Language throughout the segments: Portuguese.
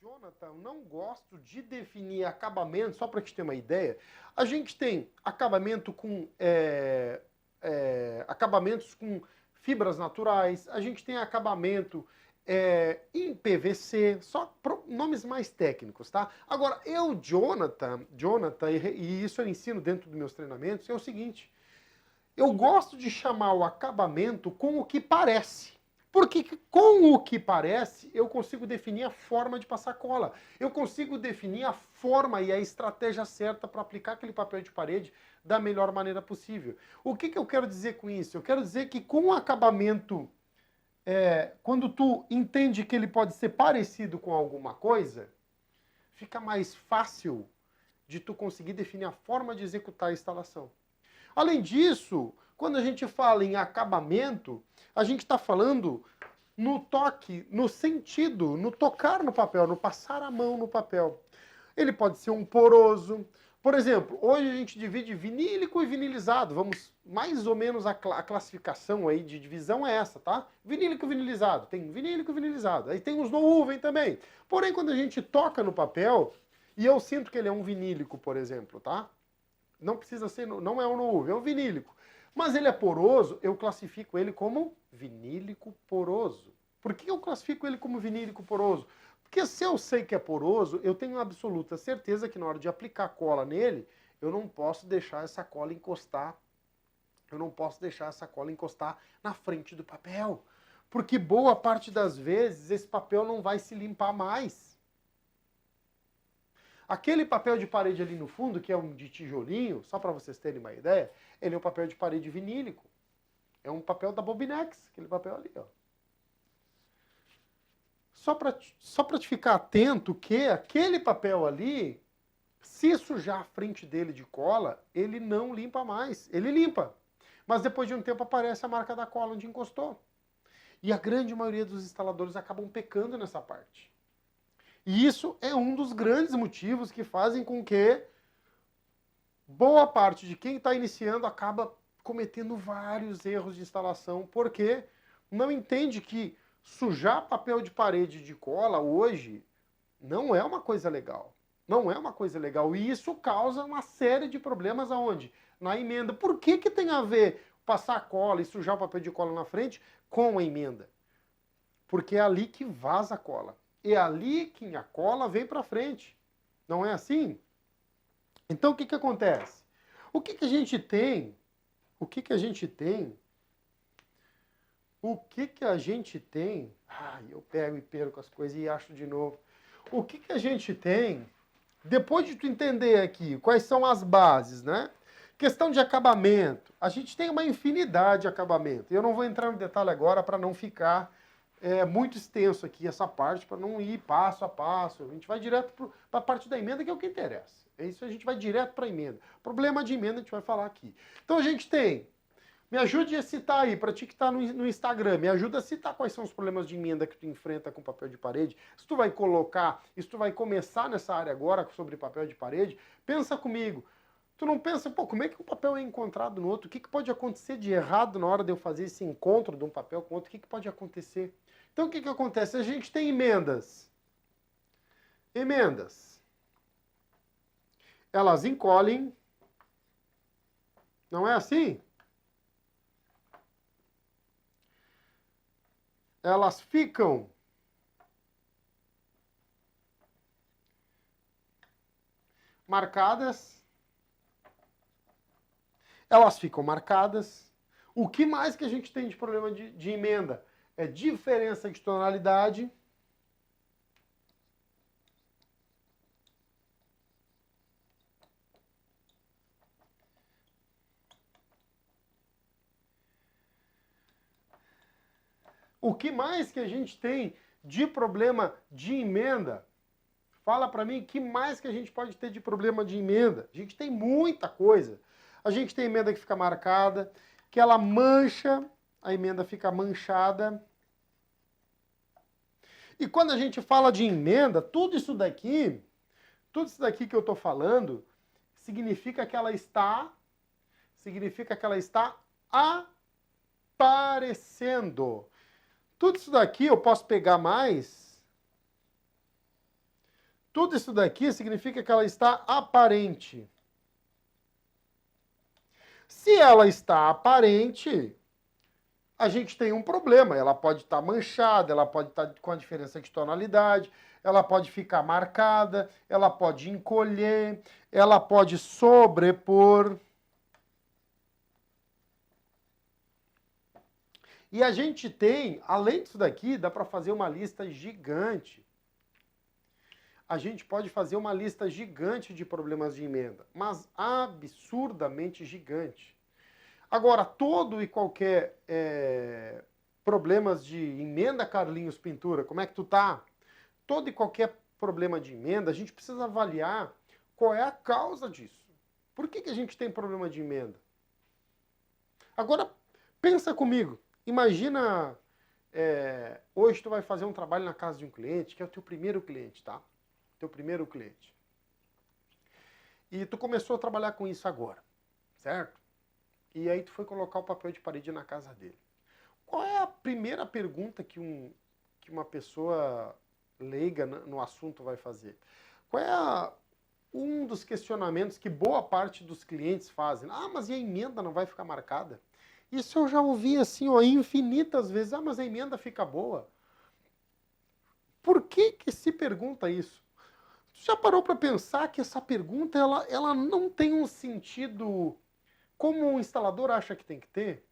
Jonathan, eu não gosto de definir acabamento, só para te ter uma ideia. A gente tem acabamento com acabamentos com fibras naturais, a gente tem acabamento em PVC, só nomes mais técnicos, tá? Agora, Jonathan, e isso eu ensino dentro dos meus treinamentos, é o seguinte: eu gosto de chamar o acabamento com o que parece. Porque com o que parece, eu consigo definir a forma de passar cola. Eu consigo definir a forma e a estratégia certa para aplicar aquele papel de parede da melhor maneira possível. O que eu quero dizer com isso? Eu quero dizer que com o acabamento, quando tu entende que ele pode ser parecido com alguma coisa, fica mais fácil de tu conseguir definir a forma de executar a instalação. Além disso, quando a gente fala em acabamento, a gente está falando no toque, no sentido, no tocar no papel, no passar a mão no papel. Ele pode ser um poroso. Por exemplo, hoje a gente divide vinílico e vinilizado. Vamos, mais ou menos a classificação aí de divisão é essa, tá? Vinílico e vinilizado. Tem vinílico e vinilizado. Aí tem os no-UVEN também. Porém, quando a gente toca no papel, e eu sinto que ele é um vinílico, por exemplo, tá? Não precisa ser, não é um no-UVEN, é um vinílico. Mas ele é poroso, eu classifico ele como vinílico poroso. Por que eu classifico ele como vinílico poroso? Porque se eu sei que é poroso, eu tenho absoluta certeza que na hora de aplicar cola nele, eu não posso deixar essa cola encostar. Eu não posso deixar essa cola encostar na frente do papel. Porque boa parte das vezes esse papel não vai se limpar mais. Aquele papel de parede ali no fundo, que é um de tijolinho, só para vocês terem uma ideia, ele é um papel de parede vinílico. É um papel da Bobinex, aquele papel ali, ó. Só para te ficar atento que aquele papel ali, se sujar a frente dele de cola, ele não limpa mais. Ele limpa, mas depois de um tempo aparece a marca da cola onde encostou. E a grande maioria dos instaladores acabam pecando nessa parte. E isso é um dos grandes motivos que fazem com que boa parte de quem está iniciando acaba cometendo vários erros de instalação, porque não entende que sujar papel de parede de cola hoje não é uma coisa legal. Não é uma coisa legal. E isso causa uma série de problemas aonde? Na emenda. Por que tem a ver passar cola e sujar o papel de cola na frente com a emenda? Porque é ali que vaza a cola. É ali que a cola vem para frente. Não é assim? Então o que acontece? O que a gente tem? O que a gente tem? O que a gente tem? Ai, eu pego e perco as coisas e acho de novo. O que a gente tem? Depois de tu entender aqui quais são as bases, né? Questão de acabamento. A gente tem uma infinidade de acabamento. Eu não vou entrar no detalhe agora para não ficar muito extenso aqui essa parte, para não ir passo a passo. A gente vai direto para a parte da emenda, que é o que interessa. É isso, a gente vai direto para a emenda. Problema de emenda a gente vai falar aqui. Então a gente tem, me ajude a citar aí, para ti que está no Instagram, me ajuda a citar quais são os problemas de emenda que tu enfrenta com papel de parede. Se tu vai colocar, se tu vai começar nessa área agora sobre papel de parede, pensa comigo. Tu não pensa, pô, como é que o papel é encontrado no outro? O que pode acontecer de errado na hora de eu fazer esse encontro de um papel com outro? O que pode acontecer? Então, o que acontece? A gente tem emendas. Emendas. Elas encolhem. Não é assim? Elas ficam marcadas. Elas ficam marcadas. O que mais que a gente tem de problema de emenda? É diferença de tonalidade. O que mais que a gente tem de problema de emenda? Fala para mim, que mais que a gente pode ter de problema de emenda? A gente tem muita coisa. A gente tem emenda que fica marcada, que ela mancha, a emenda fica manchada. E quando a gente fala de emenda, tudo isso daqui que eu estou falando, significa que ela está aparecendo. Tudo isso daqui eu posso pegar mais Tudo isso daqui significa que ela está aparente. Se ela está aparente, a gente tem um problema. Ela pode estar manchada, ela pode estar com a diferença de tonalidade, ela pode ficar marcada, ela pode encolher, ela pode sobrepor. E a gente tem, além disso daqui, dá para fazer uma lista gigante. A gente pode fazer uma lista gigante de problemas de emenda, mas absurdamente gigante. Agora, todo e qualquer problemas de emenda, Carlinhos Pintura, como é que tu tá? Todo e qualquer problema de emenda, a gente precisa avaliar qual é a causa disso. Por que a gente tem problema de emenda? Agora, pensa comigo. Imagina, hoje tu vai fazer um trabalho na casa de um cliente, que é o teu primeiro cliente, tá? Teu primeiro cliente. E tu começou a trabalhar com isso agora, certo? E aí tu foi colocar o papel de parede na casa dele. Qual é a primeira pergunta que uma pessoa leiga no assunto vai fazer? Qual é um dos questionamentos que boa parte dos clientes fazem? Ah, mas e a emenda não vai ficar marcada? Isso eu já ouvi assim, ó, infinitas vezes. Ah, mas a emenda fica boa. Por que se pergunta isso? Você já parou para pensar que essa pergunta ela não tem um sentido como o instalador acha que tem que ter?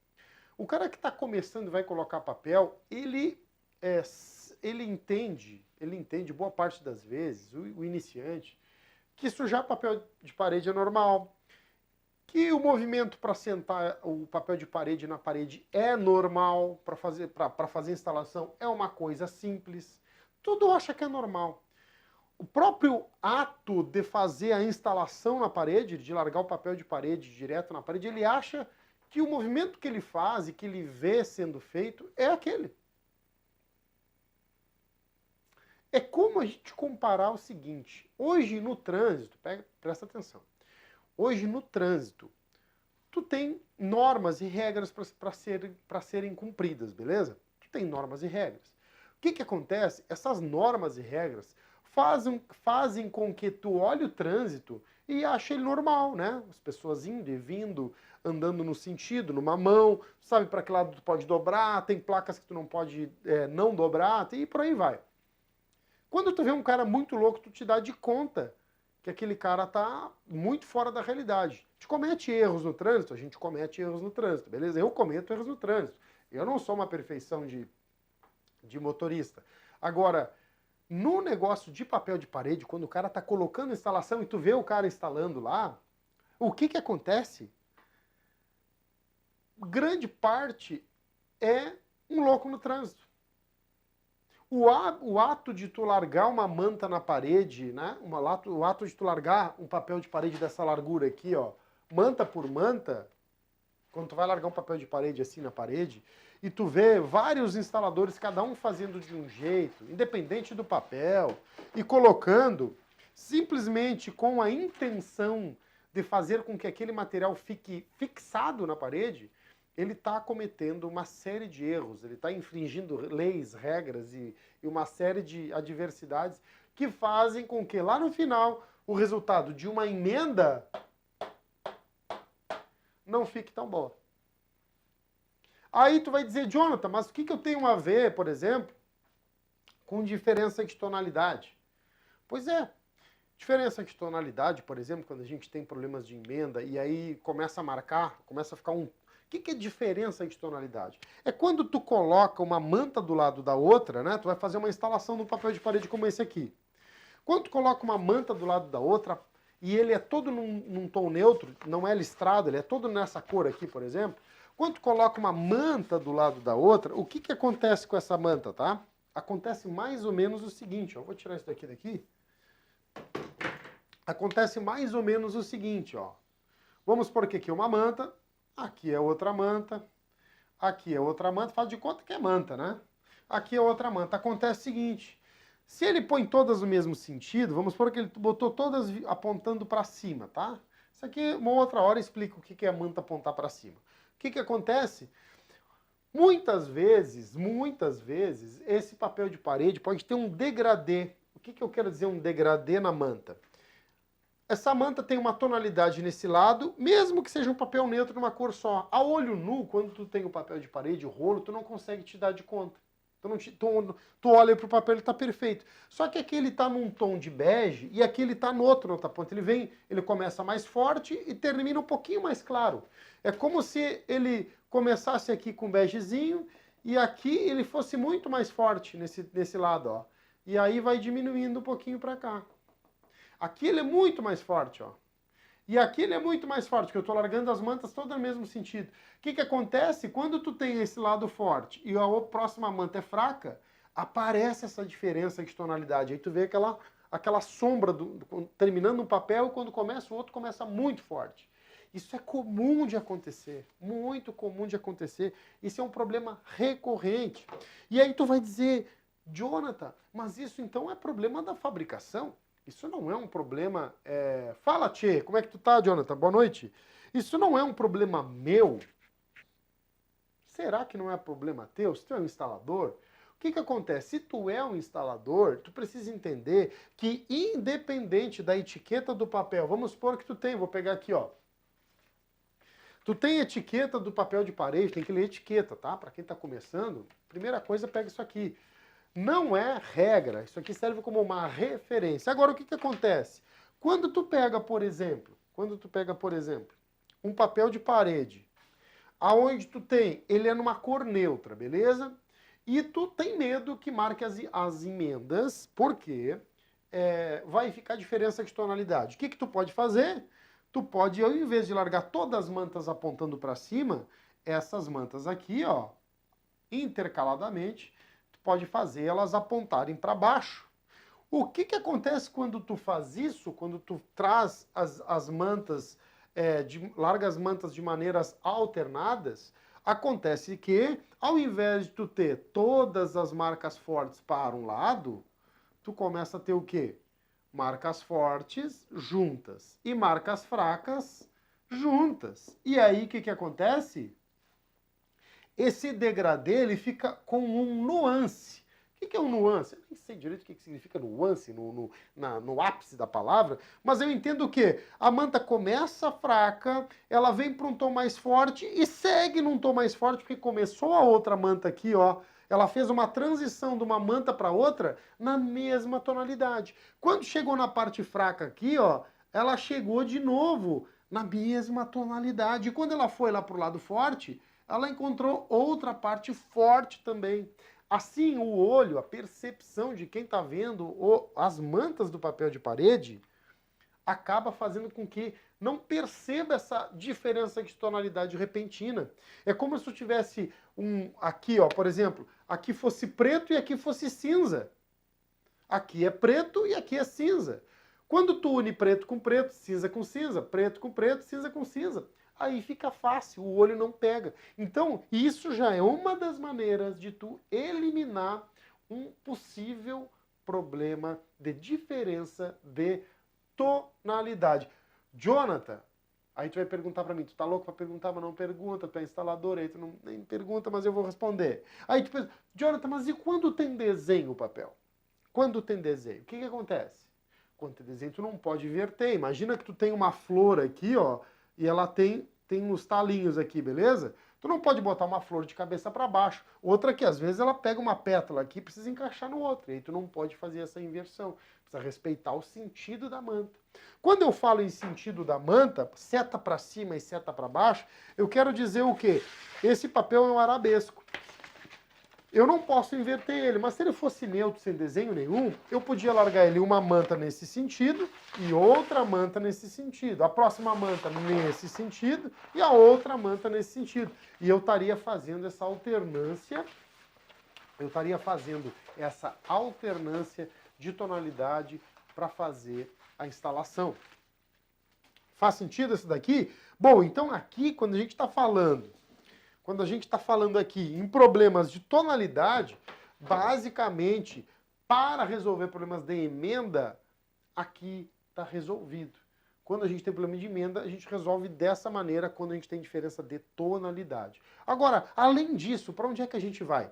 O cara que está começando e vai colocar papel, ele entende, boa parte das vezes, o iniciante, que sujar papel de parede é normal, que o movimento para sentar o papel de parede na parede é normal, para fazer instalação é uma coisa simples, tudo acha que é normal. O próprio ato de fazer a instalação na parede, de largar o papel de parede direto na parede, ele acha que o movimento que ele faz e que ele vê sendo feito é aquele. É como a gente comparar o seguinte, hoje no trânsito, presta atenção, hoje no trânsito, tu tem normas e regras para serem cumpridas, beleza? Tu tem normas e regras. O que acontece? Essas normas e regras fazem com que tu olhe o trânsito e ache ele normal, né? As pessoas indo e vindo, andando no sentido, numa mão, sabe para que lado tu pode dobrar, tem placas que tu não pode não dobrar, e por aí vai. Quando tu vê um cara muito louco, tu te dá de conta que aquele cara tá muito fora da realidade. A gente comete erros no trânsito, beleza? Eu cometo erros no trânsito. Eu não sou uma perfeição de motorista. Agora, no negócio de papel de parede, quando o cara tá colocando instalação e tu vê o cara instalando lá, o que acontece? Grande parte é um louco no trânsito. O ato de tu largar uma manta na parede, né? O ato de tu largar um papel de parede dessa largura aqui, ó, manta por manta, quando tu vai largar um papel de parede assim na parede, e tu vê vários instaladores, cada um fazendo de um jeito, independente do papel, e colocando simplesmente com a intenção de fazer com que aquele material fique fixado na parede, ele está cometendo uma série de erros, ele está infringindo leis, regras e uma série de adversidades que fazem com que lá no final o resultado de uma emenda não fique tão boa. Aí tu vai dizer, Jonathan, mas o que eu tenho a ver, por exemplo, com diferença de tonalidade? Pois é, diferença de tonalidade, por exemplo, quando a gente tem problemas de emenda e aí começa a marcar, começa a ficar um... O que é diferença de tonalidade? É quando tu coloca uma manta do lado da outra, né? Tu vai fazer uma instalação no papel de parede como esse aqui. Quando tu coloca uma manta do lado da outra e ele é todo num tom neutro, não é listrado, ele é todo nessa cor aqui, por exemplo. Quando tu coloca uma manta do lado da outra, o que acontece com essa manta, tá? Acontece mais ou menos o seguinte, ó, eu vou tirar isso daqui. Acontece mais ou menos o seguinte, ó. Vamos supor que aqui é uma manta, aqui é outra manta, aqui é outra manta, faz de conta que é manta, né? Aqui é outra manta. Acontece o seguinte, se ele põe todas no mesmo sentido, vamos supor que ele botou todas apontando para cima, tá? Isso aqui, uma outra hora, eu explico o que é a manta apontar para cima. O que acontece? Muitas vezes, esse papel de parede pode ter um degradê. O que eu quero dizer um degradê na manta? Essa manta tem uma tonalidade nesse lado, mesmo que seja um papel neutro numa cor só. A olho nu, quando tu tem o papel de parede, o rolo, tu não consegue te dar de conta. Tu olha pro papel, ele tá perfeito. Só que aqui ele tá num tom de bege e aqui ele tá no outro, na outra ponta. Ele começa mais forte e termina um pouquinho mais claro. É como se ele começasse aqui com begezinho e aqui ele fosse muito mais forte nesse lado, ó. E aí vai diminuindo um pouquinho para cá. Aqui ele é muito mais forte, ó. E aqui ele é muito mais forte, porque eu estou largando as mantas todas no mesmo sentido. O que acontece? Quando tu tem esse lado forte e a próxima manta é fraca, aparece essa diferença de tonalidade. Aí tu vê aquela sombra terminando um papel, e quando começa o outro, começa muito forte. Isso é comum de acontecer, muito comum de acontecer. Isso é um problema recorrente. E aí tu vai dizer, Jonathan, mas isso então é problema da fabricação? Isso não é um problema... Fala, Tchê, como é que tu tá, Jonathan? Boa noite. Isso não é um problema meu? Será que não é problema teu? Se tu é um instalador? O que acontece? Se tu é um instalador, tu precisa entender que independente da etiqueta do papel, vamos supor que tu tem, vou pegar aqui, ó. Tu tem etiqueta do papel de parede, tem que ler etiqueta, tá? Para quem tá começando, primeira coisa, pega isso aqui. Não é regra, isso aqui serve como uma referência. Agora, o que acontece? Quando tu pega, por exemplo, um papel de parede, aonde tu tem, ele é numa cor neutra, beleza? E tu tem medo que marque as emendas, porque vai ficar diferença de tonalidade. O que tu pode fazer? Tu pode, ao invés de largar todas as mantas apontando para cima, essas mantas aqui, ó, intercaladamente, pode fazer elas apontarem para baixo. O que acontece quando tu faz isso, quando tu traz as mantas, larga as mantas de maneiras alternadas? Acontece que, ao invés de tu ter todas as marcas fortes para um lado, tu começa a ter o quê? Marcas fortes juntas e marcas fracas juntas. E aí, o que acontece? Esse degradê, ele fica com um nuance. O que é um nuance? Eu nem sei direito o que significa nuance no ápice da palavra, mas eu entendo que a manta começa fraca, ela vem para um tom mais forte e segue num tom mais forte, porque começou a outra manta aqui, ó, ela fez uma transição de uma manta para outra na mesma tonalidade. Quando chegou na parte fraca aqui, ó, ela chegou de novo na mesma tonalidade. E quando ela foi lá para o lado forte, ela encontrou outra parte forte também. Assim, o olho, a percepção de quem está vendo as mantas do papel de parede, acaba fazendo com que não perceba essa diferença de tonalidade repentina. É como se eu tivesse aqui, ó, por exemplo, aqui fosse preto e aqui fosse cinza. Aqui é preto e aqui é cinza. Quando tu une preto com preto, cinza com cinza, preto com preto, cinza com cinza, aí fica fácil, o olho não pega. Então, isso já é uma das maneiras de tu eliminar um possível problema de diferença de tonalidade. Jonathan, aí tu vai perguntar para mim, tu tá louco para perguntar, mas não pergunta, tu é instalador, aí tu nem pergunta, mas eu vou responder. Aí tu pensa, Jonathan, mas e quando tem desenho o papel? Quando tem desenho, o que acontece? Quando tem desenho, tu não pode inverter. Imagina que tu tem uma flor aqui, ó, e ela tem uns talinhos aqui, beleza? Tu não pode botar uma flor de cabeça para baixo. Outra que às vezes ela pega uma pétala aqui e precisa encaixar no outro. E aí tu não pode fazer essa inversão. Precisa respeitar o sentido da manta. Quando eu falo em sentido da manta, seta para cima e seta para baixo, eu quero dizer o quê? Esse papel é um arabesco. Eu não posso inverter ele, mas se ele fosse neutro, sem desenho nenhum, eu podia largar ele uma manta nesse sentido e outra manta nesse sentido. A próxima manta nesse sentido e a outra manta nesse sentido. E eu estaria fazendo essa alternância, de tonalidade para fazer a instalação. Faz sentido isso daqui? Bom, então aqui, quando a gente está falando aqui em problemas de tonalidade, basicamente, para resolver problemas de emenda, aqui está resolvido. Quando a gente tem problema de emenda, a gente resolve dessa maneira quando a gente tem diferença de tonalidade. Agora, além disso, para onde é que a gente vai?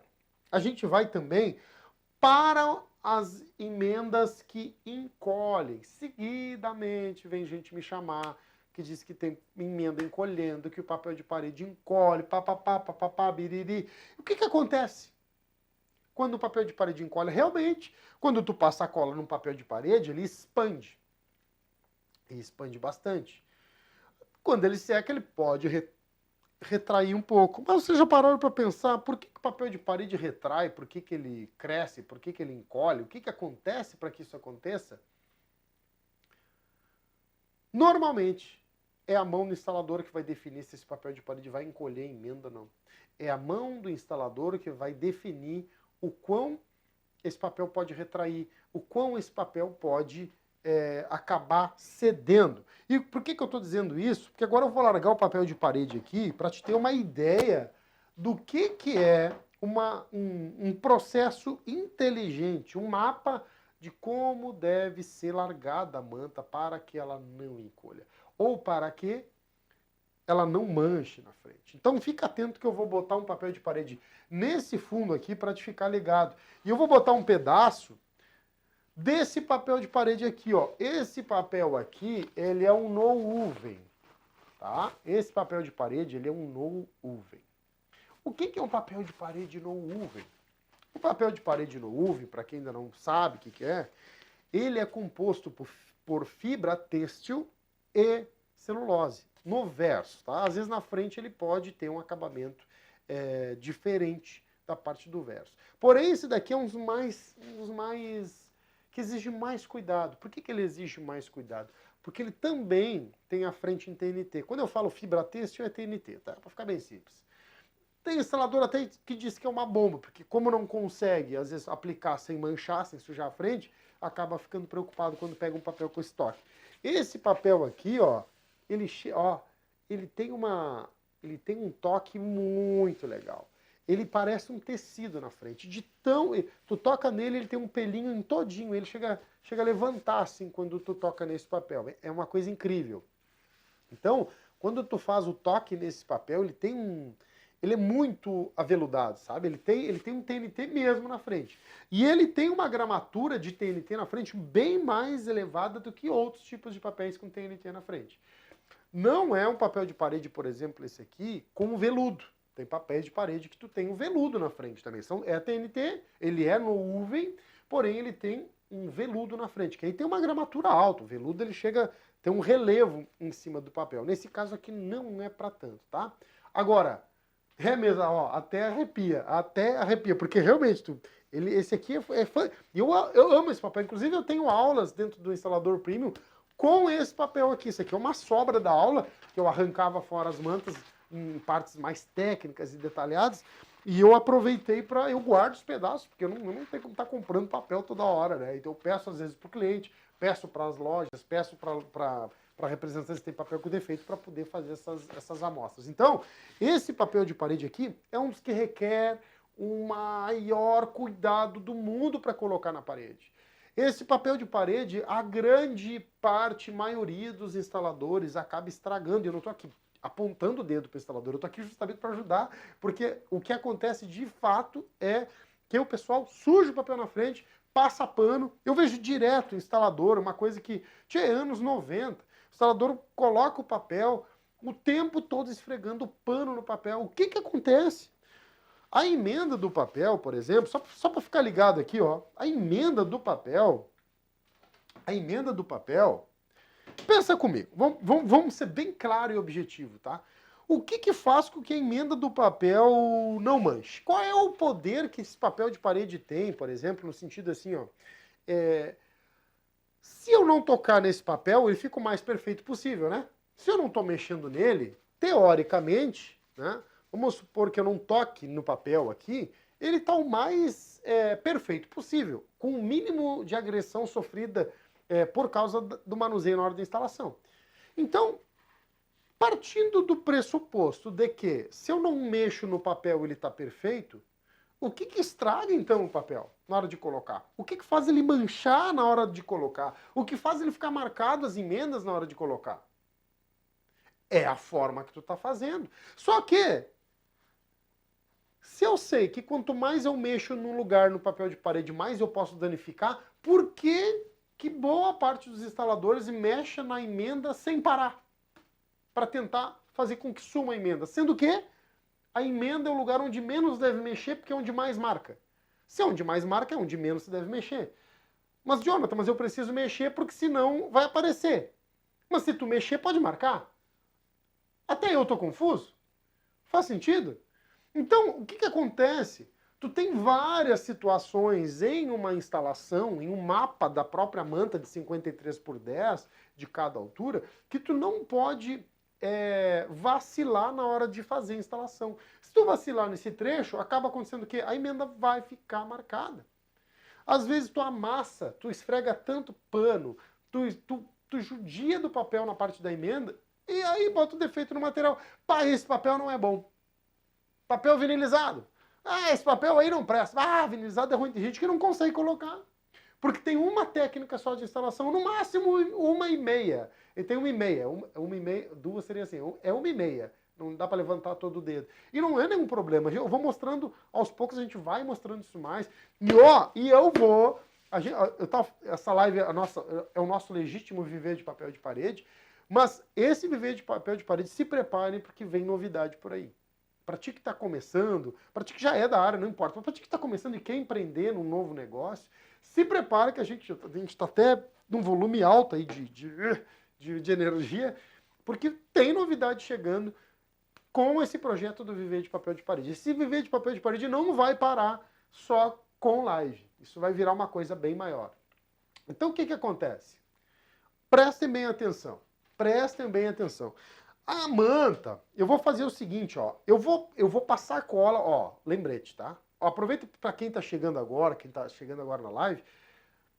A gente vai também para as emendas que encolhem. Seguidamente vem gente me chamar, que diz que tem emenda encolhendo, que o papel de parede encolhe, papapá, biriri. O que acontece? Quando o papel de parede encolhe, realmente, quando tu passa a cola num papel de parede, ele expande. E expande bastante. Quando ele seca, ele pode retrair um pouco. Mas vocês já pararam para pensar por que o papel de parede retrai, por que ele cresce, por que ele encolhe, o que acontece para que isso aconteça? Normalmente, é a mão do instalador que vai definir se esse papel de parede vai encolher em emenda ou não. É a mão do instalador que vai definir o quão esse papel pode retrair, o quão esse papel pode acabar cedendo. E por que eu estou dizendo isso? Porque agora eu vou largar o papel de parede aqui para te ter uma ideia do que é um processo inteligente, um mapa de como deve ser largada a manta para que ela não encolha, ou para que ela não manche na frente. Então fica atento que eu vou botar um papel de parede nesse fundo aqui para te ficar ligado. E eu vou botar um pedaço desse papel de parede aqui, ó. Esse papel aqui, ele é um no-woven, tá? Esse papel de parede, ele é um no-woven. O que é um papel de parede no-woven? O papel de parede no-woven, para quem ainda não sabe o que é, ele é composto por fibra têxtil e celulose, no verso, tá? Às vezes na frente ele pode ter um acabamento diferente da parte do verso. Porém, esse daqui é um dos mais que exige mais cuidado. Por que ele exige mais cuidado? Porque ele também tem a frente em TNT. Quando eu falo fibra têxtil, é TNT, tá? Para ficar bem simples. Tem instalador até que diz que é uma bomba, porque como não consegue, às vezes, aplicar sem manchar, sem sujar a frente, acaba ficando preocupado quando pega um papel com estoque. Esse papel aqui, ó, ele tem um toque muito legal. Ele parece um tecido na frente. Tu toca nele, ele tem um pelinho em todinho. Ele chega a levantar assim quando tu toca nesse papel. É uma coisa incrível. Então, quando tu faz o toque nesse papel, ele é muito aveludado, sabe? Ele tem um TNT mesmo na frente. E ele tem uma gramatura de TNT na frente bem mais elevada do que outros tipos de papéis com TNT na frente. Não é um papel de parede, por exemplo, esse aqui, com veludo. Tem papéis de parede que tu tem um veludo na frente também. É TNT, ele é no-woven, porém ele tem um veludo na frente, que aí tem uma gramatura alta. O veludo ele tem um relevo em cima do papel. Nesse caso aqui não é para tanto, tá? Agora, mesmo, ó, até arrepia, porque realmente esse aqui é fã. Eu amo esse papel, inclusive eu tenho aulas dentro do instalador premium com esse papel aqui. Isso aqui é uma sobra da aula, que eu arrancava fora as mantas em partes mais técnicas e detalhadas, e eu aproveitei eu guardo os pedaços, porque eu não tenho como estar comprando papel toda hora, né? Então eu peço às vezes para o cliente, peço para as lojas, peço para representantes que têm papel com defeito para poder fazer essas amostras. Então, esse papel de parede aqui é um dos que requer o maior cuidado do mundo para colocar na parede. Esse papel de parede, a grande maioria dos instaladores acaba estragando. Eu não estou aqui apontando o dedo para o instalador, eu estou aqui justamente para ajudar, porque o que acontece de fato é que o pessoal suja o papel na frente, passa pano. Eu vejo direto o instalador, uma coisa que tinha anos 90, o instalador coloca o papel o tempo todo esfregando pano no papel. O que acontece? A emenda do papel, por exemplo, só para ficar ligado aqui, ó, a emenda do papel, pensa comigo, vamos ser bem claro e objetivo, tá? O que faz com que a emenda do papel não manche? Qual é o poder que esse papel de parede tem, por exemplo, no sentido assim, ó, se eu não tocar nesse papel, ele fica o mais perfeito possível, né? Se eu não estou mexendo nele, teoricamente, né? Vamos supor que eu não toque no papel aqui, ele está o mais perfeito possível, com o mínimo de agressão sofrida por causa do manuseio na hora da instalação. Então, partindo do pressuposto de que se eu não mexo no papel ele está perfeito, o que estraga então o papel na hora de colocar? O que faz ele manchar na hora de colocar? O que faz ele ficar marcado as emendas na hora de colocar? É a forma que tu está fazendo. Só que Se eu sei que quanto mais eu mexo num lugar no papel de parede, mais eu posso danificar, por que boa parte dos instaladores mexe na emenda sem parar? Para tentar fazer com que suma a emenda. Sendo que a emenda é o lugar onde menos deve mexer, porque é onde mais marca. Se é onde mais marca, é onde menos se deve mexer. Mas, Jonathan, mas eu preciso mexer porque senão vai aparecer. Mas se tu mexer, pode marcar. Até eu tô confuso. Faz sentido? Então, o que acontece? Tu tem várias situações em uma instalação, em um mapa da própria manta de 53x10 de cada altura, que tu não pode vacilar na hora de fazer a instalação. Se tu vacilar nesse trecho, acaba acontecendo o quê? A emenda vai ficar marcada. Às vezes tu amassa, tu esfrega tanto pano, tu judia do papel na parte da emenda, e aí bota o defeito no material. Pá, esse papel não é bom. Papel vinilizado. Ah, esse papel aí não presta. Ah, vinilizado é ruim. Tem gente que não consegue colocar. Porque tem uma técnica só de instalação, no máximo 1,5. E tem 1,5. 1,5, duas seria assim, é 1,5. Não dá para levantar todo o dedo. E não é nenhum problema. Eu vou mostrando, aos poucos a gente vai mostrando isso mais. E eu vou... essa live é o nosso legítimo viver de papel de parede, mas esse viver de papel de parede, se preparem porque vem novidade por aí. Para ti que está começando, para ti que já é da área, não importa, mas para ti que está começando e quer empreender num novo negócio, se prepara que a gente está até num volume alto aí de energia, porque tem novidade chegando com esse projeto do Viver de Papel de Parede. Esse Viver de Papel de Parede não vai parar só com live. Isso vai virar uma coisa bem maior. Então o que acontece? Prestem bem atenção. Prestem bem atenção. A manta, eu vou fazer o seguinte, ó. Eu vou passar cola, ó, lembrete, tá? Ó, aproveita para quem tá chegando agora, na live,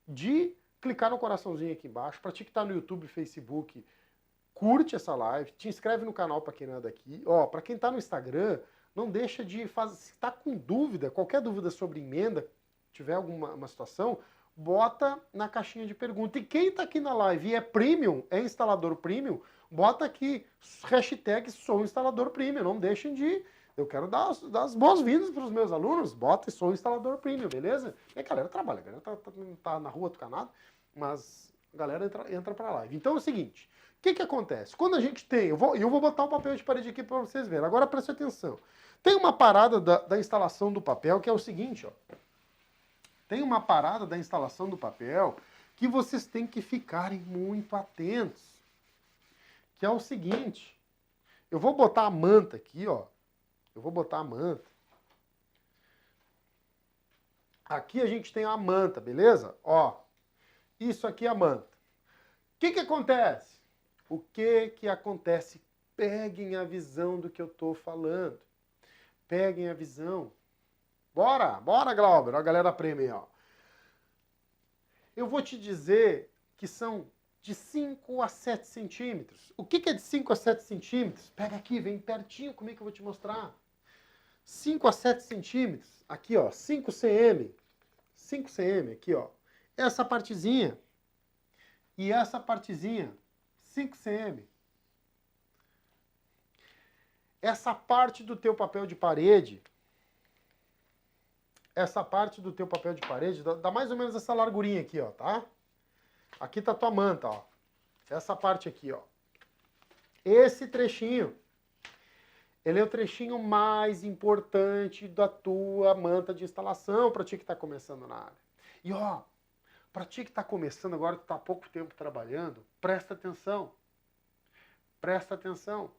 de clicar no coraçãozinho aqui embaixo. Para ti que tá no YouTube, Facebook, curte essa live, te inscreve no canal para quem não é daqui. Ó, para quem tá no Instagram, não deixa de fazer, se tá com dúvida, qualquer dúvida sobre emenda, tiver alguma situação, bota na caixinha de pergunta. E quem tá aqui na live e é premium, é instalador premium, bota aqui, hashtag sou instalador premium, não deixem de... Eu quero dar as boas-vindas para os meus alunos, bota sou instalador premium, beleza? E a galera trabalha, a galera tá na rua tucanada, mas a galera entra para a live. Então é o seguinte, o que acontece? Quando a gente tem... Eu vou botar um papel de parede aqui para vocês verem, agora preste atenção. Tem uma parada da instalação do papel que é o seguinte, ó. Tem uma parada da instalação do papel que vocês têm que ficarem muito atentos. Que é o seguinte, eu vou botar a manta aqui, ó. Eu vou botar a manta. Aqui a gente tem a manta, beleza? Ó, isso aqui é a manta. O que acontece? O que acontece? Peguem a visão do que eu tô falando. Peguem a visão. Bora, Glauber, a galera prêmio, ó. Eu vou te dizer que são de 5 a 7 centímetros. O que é de 5 a 7 centímetros? Pega aqui, vem pertinho comigo que eu vou te mostrar. 5 a 7 centímetros. Aqui, ó, 5 cm. 5 cm, aqui, ó. Essa partezinha. E essa partezinha. 5 cm. Essa parte do teu papel de parede... Essa parte do teu papel de parede dá mais ou menos essa largurinha aqui, ó, tá? Aqui tá a tua manta, ó. Essa parte aqui, ó. Esse trechinho, ele é o trechinho mais importante da tua manta de instalação para ti que tá começando na área. E ó, para ti que tá começando agora, que tá há pouco tempo trabalhando, presta atenção. Presta atenção.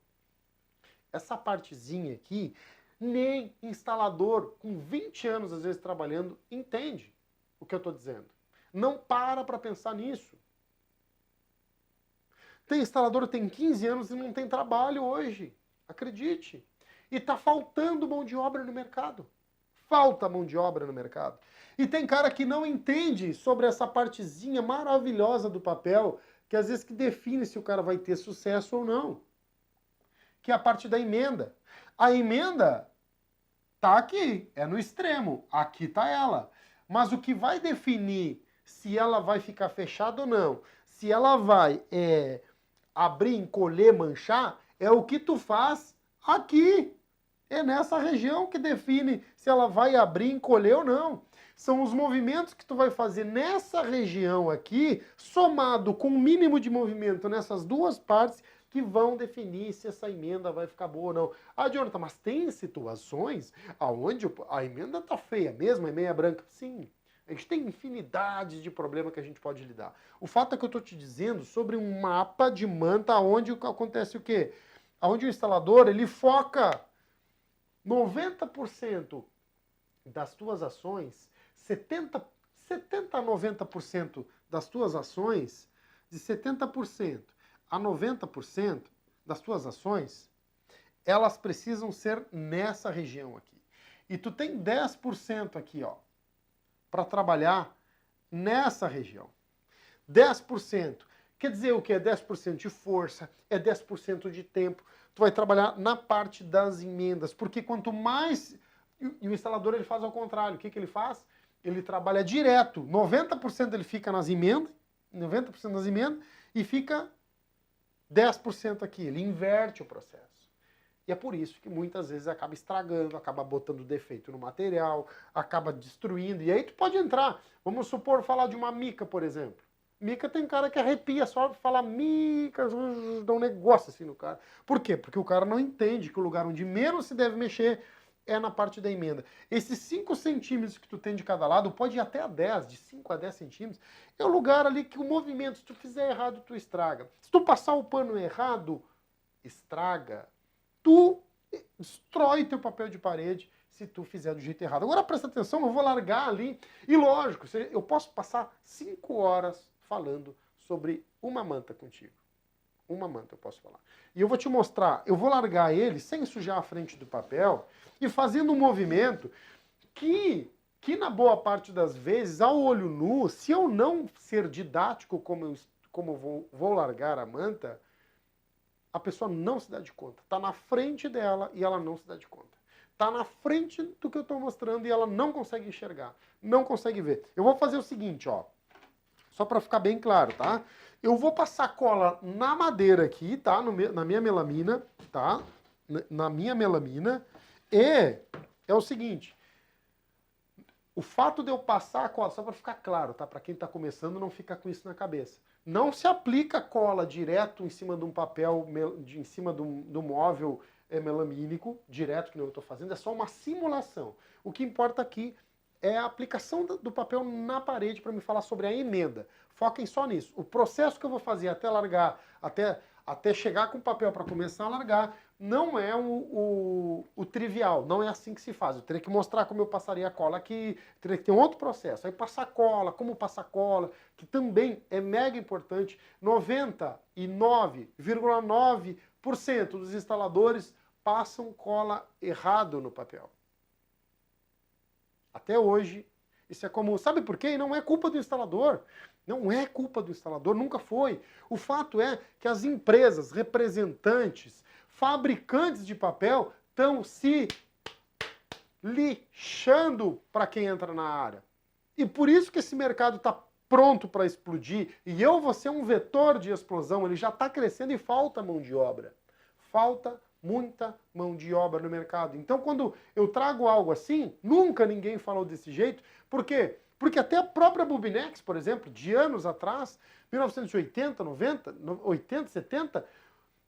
Essa partezinha aqui, nem instalador com 20 anos, às vezes, trabalhando, entende o que eu estou dizendo. Não para pensar nisso. Tem instalador que tem 15 anos e não tem trabalho hoje. Acredite. E está faltando mão de obra no mercado. Falta mão de obra no mercado. E tem cara que não entende sobre essa partezinha maravilhosa do papel, que às vezes que define se o cara vai ter sucesso ou não. Que é a parte da emenda. A emenda tá aqui, é no extremo, aqui tá ela. Mas o que vai definir se ela vai ficar fechada ou não, se ela vai abrir, encolher, manchar, é o que tu faz aqui. É nessa região que define se ela vai abrir, encolher ou não. São os movimentos que tu vai fazer nessa região aqui, somado com o mínimo de movimento nessas duas partes, que vão definir se essa emenda vai ficar boa ou não. Ah, Jonathan, mas tem situações onde a emenda tá feia mesmo, é meia branca? Sim. A gente tem infinidade de problemas que a gente pode lidar. O fato é que eu estou te dizendo sobre um mapa de manta onde acontece o quê? Onde o instalador ele foca 90% das tuas ações, 70 a 90% das tuas ações, de 70% a 90% das tuas ações, elas precisam ser nessa região aqui. E tu tem 10% aqui, ó, para trabalhar nessa região. 10%. Quer dizer o que? É 10% de força, é 10% de tempo. Tu vai trabalhar na parte das emendas, porque quanto mais... E o instalador ele faz ao contrário. O que ele faz? Ele trabalha direto. 90% ele fica nas emendas, 90% nas emendas, e fica 10% aqui. Ele inverte o processo. E é por isso que muitas vezes acaba estragando, acaba botando defeito no material, acaba destruindo. E aí tu pode entrar, vamos supor, falar de uma mica, por exemplo. Mica tem cara que arrepia só de falar mica, dá um negócio assim no cara. Por quê? Porque o cara não entende que o lugar onde menos se deve mexer é na parte da emenda. Esses 5 centímetros que tu tem de cada lado, pode ir até a 10, de 5 a 10 centímetros, é o lugar ali que o movimento, se tu fizer errado, tu estraga. Se tu passar o pano errado, estraga. Tu destrói teu papel de parede se tu fizer do jeito errado. Agora presta atenção, eu vou largar ali. E lógico, eu posso passar 5 horas falando sobre uma manta contigo. Uma manta eu posso falar. E eu vou te mostrar, eu vou largar ele sem sujar a frente do papel e fazendo um movimento que na boa parte das vezes, ao olho nu, se eu não ser didático como eu vou largar a manta, a pessoa não se dá de conta. Está na frente dela e ela não se dá de conta. Está na frente do que eu estou mostrando e ela não consegue enxergar. Não consegue ver. Eu vou fazer o seguinte, ó. Só para ficar bem claro, tá? Eu vou passar cola na madeira aqui, tá? Na minha melamina, tá? Na minha melamina. E é o seguinte. O fato de eu passar a cola, só para ficar claro, tá? Para quem está começando, não fica com isso na cabeça. Não se aplica cola direto em cima de um papel, em cima do móvel melamínico, direto que eu estou fazendo, é só uma simulação. O que importa aqui é a aplicação do papel na parede para me falar sobre a emenda. Foquem só nisso. O processo que eu vou fazer até largar, até chegar com o papel para começar a largar, não é o trivial, não é assim que se faz. Eu teria que mostrar como eu passaria a cola aqui, teria que ter um outro processo. Aí passar cola, como passar cola, que também é mega importante. 99,9% dos instaladores passam cola errado no papel. Até hoje, isso é comum. Sabe por quê? Não é culpa do instalador. Não é culpa do instalador, nunca foi. O fato é que as empresas, representantes, fabricantes de papel estão se lixando para quem entra na área. E por isso que esse mercado está pronto para explodir. E eu vou ser um vetor de explosão. Ele já está crescendo e falta mão de obra. Falta muita mão de obra no mercado. Então, quando eu trago algo assim, nunca ninguém falou desse jeito. Por quê? Porque até a própria Bubinex, por exemplo, de anos atrás, 1980, 90, 80, 70,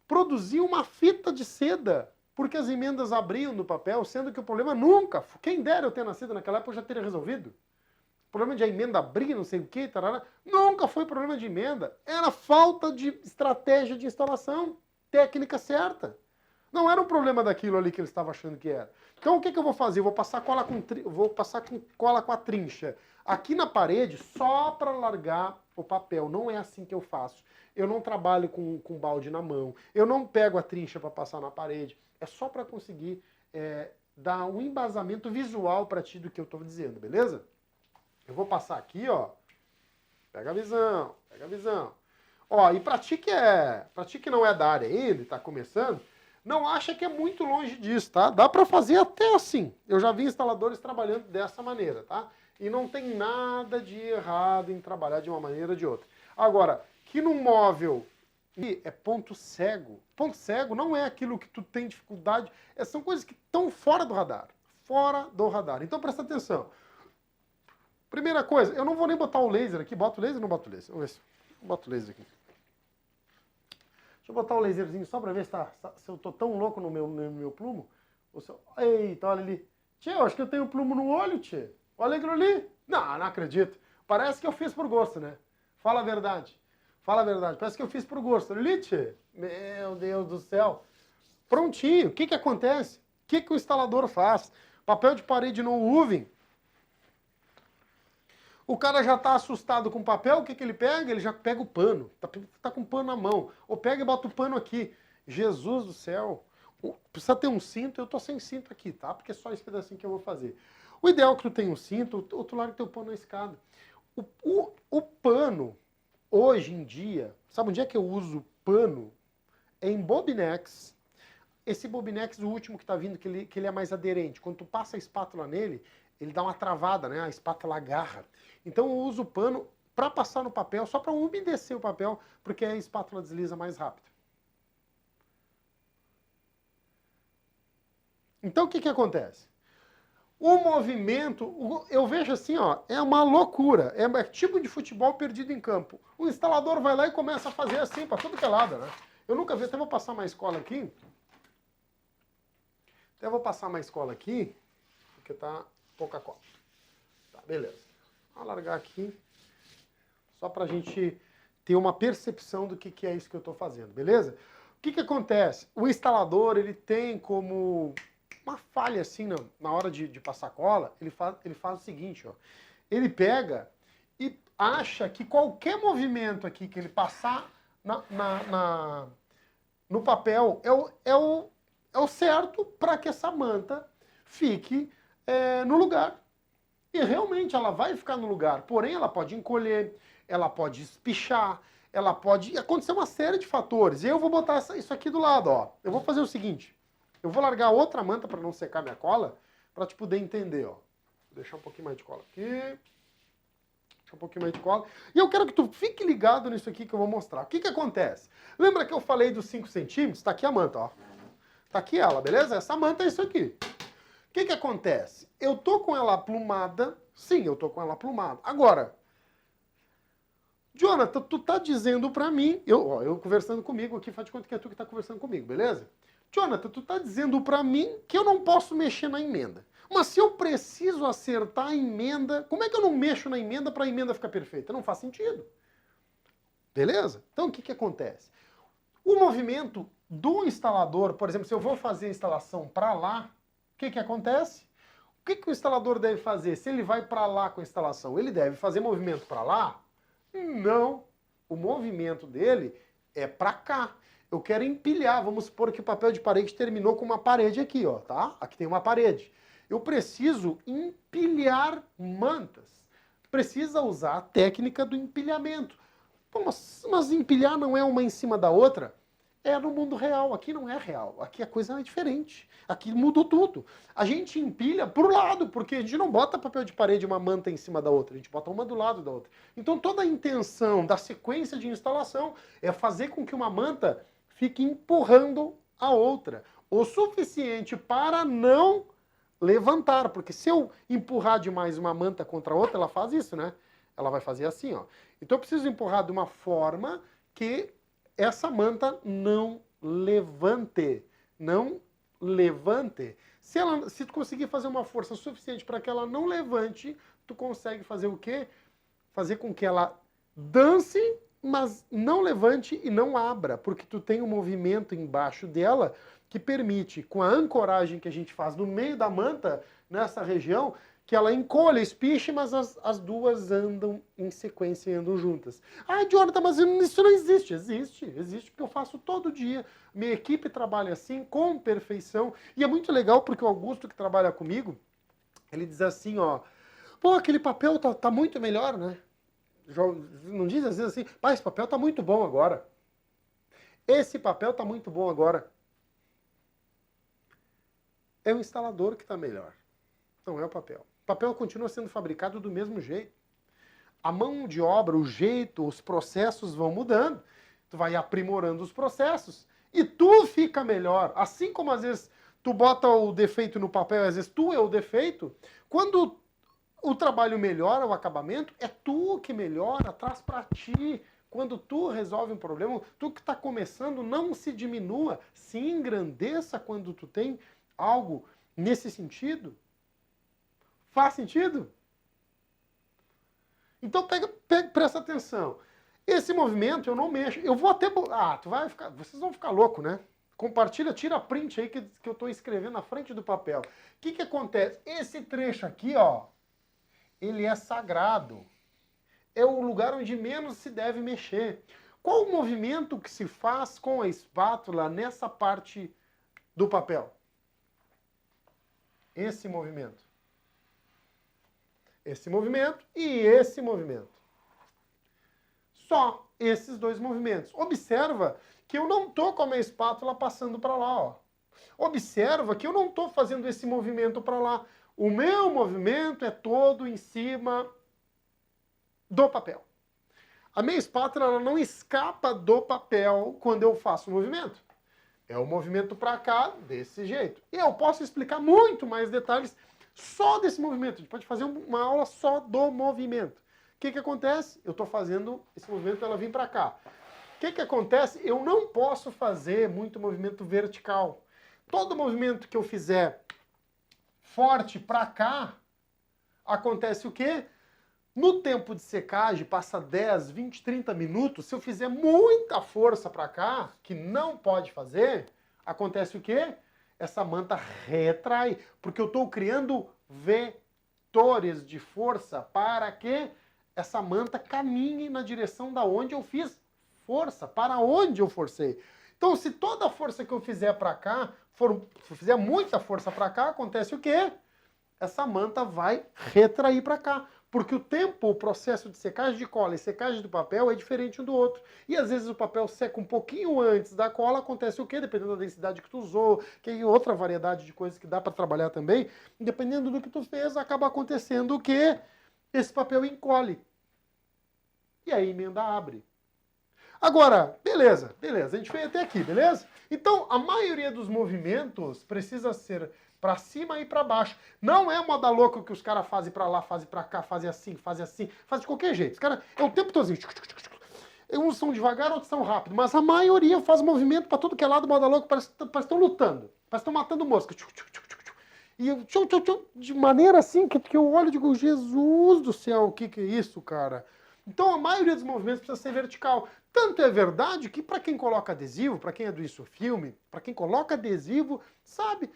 produzia uma fita de seda, porque as emendas abriam no papel, sendo que o problema nunca, quem dera eu ter nascido naquela época, eu já teria resolvido. O problema de a emenda abrir, não sei o que, tarará, nunca foi problema de emenda, era falta de estratégia de instalação, técnica certa. Não era um problema daquilo ali que ele estava achando que era. Então o que eu vou fazer? Eu vou passar cola com a trincha aqui na parede só para largar o papel. Não é assim que eu faço. Eu não trabalho com balde na mão. Eu não pego a trincha para passar na parede. É só para conseguir dar um embasamento visual para ti do que eu estou dizendo, beleza? Eu vou passar aqui, ó. Pega a visão, pega a visão. Ó, e para ti que não é da área ainda, está começando, não acha que é muito longe disso, tá? Dá para fazer até assim. Eu já vi instaladores trabalhando dessa maneira, tá? E não tem nada de errado em trabalhar de uma maneira ou de outra. Agora, que num móvel E é ponto cego. Ponto cego não é aquilo que tu tem dificuldade, são coisas que estão fora do radar. Fora do radar. Então presta atenção. Primeira coisa, eu não vou nem botar o laser aqui. Boto o laser ou não boto o laser? Vamos ver se eu boto o laser aqui. Deixa eu botar o laserzinho só pra ver se eu tô tão louco no meu plumo. Eita, olha ali. Tchê, eu acho que eu tenho plumo no olho, tchê. Olha aquilo ali. Não, não acredito. Parece que eu fiz por gosto, né? Fala a verdade. Fala a verdade. Parece que eu fiz por gosto. Ali, tchê. Meu Deus do céu. Prontinho. O que que acontece? O que que o instalador faz? Papel de parede no UV. O cara já tá assustado com o papel, o que que ele pega? Ele já pega o pano. Tá com o pano na mão. Ou pega e bota o pano aqui. Jesus do céu. Precisa ter um cinto, eu tô sem cinto aqui, tá? Porque é só esse pedacinho que eu vou fazer. O ideal é que tu tenha um cinto, outro lado que tem o pano na escada. O pano, hoje em dia, sabe onde é que eu uso pano? É em bobinex. Esse bobinex, o último que tá vindo, que ele é mais aderente. Quando tu passa a espátula nele, ele dá uma travada, né? A espátula agarra. Então eu uso o pano para passar no papel, só para umedecer o papel, porque a espátula desliza mais rápido. Então o que que acontece? O movimento, eu vejo assim, ó, é uma loucura. É tipo de futebol perdido em campo. O instalador vai lá e começa a fazer assim, para tudo que é lado, né? Eu nunca vi, até vou passar mais cola aqui. Porque tá pouca cola. Tá, beleza. Vou largar aqui, só pra gente ter uma percepção do que é isso que eu tô fazendo, beleza? O que que acontece? O instalador, ele tem como uma falha assim, na hora de passar cola, ele faz o seguinte, ó. Ele pega e acha que qualquer movimento aqui que ele passar no papel é o certo para que essa manta fique no lugar. E realmente ela vai ficar no lugar, porém ela pode encolher, ela pode espichar, ela pode acontecer uma série de fatores. E eu vou botar isso aqui do lado, ó. Eu vou fazer o seguinte, eu vou largar outra manta para não secar minha cola, para te poder entender, ó. Vou deixar um pouquinho mais de cola aqui. Deixa um pouquinho mais de cola. E eu quero que tu fique ligado nisso aqui que eu vou mostrar. O que que acontece? Lembra que eu falei dos 5 centímetros? Tá aqui a manta, ó. Tá aqui ela, beleza? Essa manta é isso aqui. O que que acontece? Eu tô com ela plumada. Sim, eu tô com ela plumada. Agora, Jonathan, tu tá dizendo pra mim... Eu conversando comigo aqui, faz de conta que é tu que tá conversando comigo, beleza? Jonathan, tu tá dizendo pra mim que eu não posso mexer na emenda. Mas se eu preciso acertar a emenda, como é que eu não mexo na emenda pra emenda ficar perfeita? Não faz sentido. Beleza? Então o que que acontece? O movimento do instalador, por exemplo, se eu vou fazer a instalação pra lá, o que que acontece? O que que o instalador deve fazer? Se ele vai pra lá com a instalação, ele deve fazer movimento pra lá? Não. O movimento dele é pra cá. Eu quero empilhar, vamos supor que o papel de parede terminou com uma parede aqui, ó, tá? Aqui tem uma parede. Eu preciso empilhar mantas. Precisa usar a técnica do empilhamento. Pô, mas empilhar não é uma em cima da outra? É no mundo real, aqui não é real, aqui a coisa é diferente, aqui mudou tudo. A gente empilha pro lado, porque a gente não bota papel de parede uma manta em cima da outra, a gente bota uma do lado da outra. Então toda a intenção da sequência de instalação é fazer com que uma manta fique empurrando a outra, o suficiente para não levantar, porque se eu empurrar demais uma manta contra a outra, ela faz isso, né? Ela vai fazer assim, ó. Então eu preciso empurrar de uma forma que essa manta não levante. Não levante. Se tu conseguir fazer uma força suficiente para que ela não levante, tu consegue fazer o quê? Fazer com que ela dance, mas não levante e não abra, porque tu tem um movimento embaixo dela que permite, com a ancoragem que a gente faz no meio da manta, nessa região, que ela encolha, espiche, mas as duas andam em sequência e andam juntas. Ah, Jonathan, mas isso não existe. Existe porque eu faço todo dia. Minha equipe trabalha assim, com perfeição. E é muito legal porque o Augusto, que trabalha comigo, ele diz assim, ó, pô, aquele papel tá muito melhor, né? Não diz às vezes assim, pai, esse papel tá muito bom agora. Esse papel tá muito bom agora. É o instalador que tá melhor. Não é o papel. O papel continua sendo fabricado do mesmo jeito. A mão de obra, o jeito, os processos vão mudando. tu vai aprimorando os processos e tu fica melhor. Assim como às vezes tu bota o defeito no papel, às vezes tu é o defeito, quando o trabalho melhora, o acabamento, é tu que melhora, traz para ti. Quando tu resolve um problema, tu que está começando, não se diminua, se engrandeça quando tu tem algo nesse sentido. Faz sentido? Então presta atenção. Esse movimento eu não mexo. Eu vou até... vocês vão ficar loucos, né? Compartilha, tira print aí que eu estou escrevendo na frente do papel. O que acontece? Esse trecho aqui, ó, ele é sagrado. É o lugar onde menos se deve mexer. Qual o movimento que se faz com a espátula nessa parte do papel? Esse movimento. Esse movimento e esse movimento. Só esses dois movimentos. Observa que eu não estou com a minha espátula passando para lá, ó. Observa que eu não estou fazendo esse movimento para lá. O meu movimento é todo em cima do papel. A minha espátula ela não escapa do papel quando eu faço o movimento. É o movimento para cá, desse jeito. E eu posso explicar muito mais detalhes só desse movimento. A gente pode fazer uma aula só do movimento. O que acontece? Eu estou fazendo esse movimento, ela vem para cá. O que acontece? Eu não posso fazer muito movimento vertical. Todo movimento que eu fizer forte para cá, acontece o quê? No tempo de secagem, passa 10, 20, 30 minutos, se eu fizer muita força para cá, que não pode fazer, acontece o quê? Essa manta retrai, porque eu estou criando vetores de força para que essa manta caminhe na direção da onde eu fiz força, para onde eu forcei. Então, se toda a força que eu fizer para cá, se eu fizer muita força para cá, acontece o quê? Essa manta vai retrair para cá. Porque o tempo, o processo de secagem de cola e secagem do papel é diferente um do outro. E às vezes o papel seca um pouquinho antes da cola, acontece o quê? Dependendo da densidade que tu usou, que é outra variedade de coisas que dá para trabalhar também, dependendo do que tu fez, acaba acontecendo o quê? Esse papel encolhe. E aí a emenda abre. Agora, beleza, a gente veio até aqui, beleza? Então, a maioria dos movimentos precisa ser para cima e para baixo. Não é moda louca que os caras fazem para lá, fazem para cá, fazem assim, fazem de qualquer jeito. Os caras é o tempo todo assim. Uns são devagar, outros são rápido, mas a maioria faz movimento para tudo que é lado, moda louca, parece que estão lutando, parece que estão matando mosca. E de maneira assim que eu olho e digo, Jesus do céu, o que é isso, cara? Então a maioria dos movimentos precisa ser vertical. Tanto é verdade que para quem coloca adesivo, para quem é do Isso Filme, para quem coloca adesivo, sabe,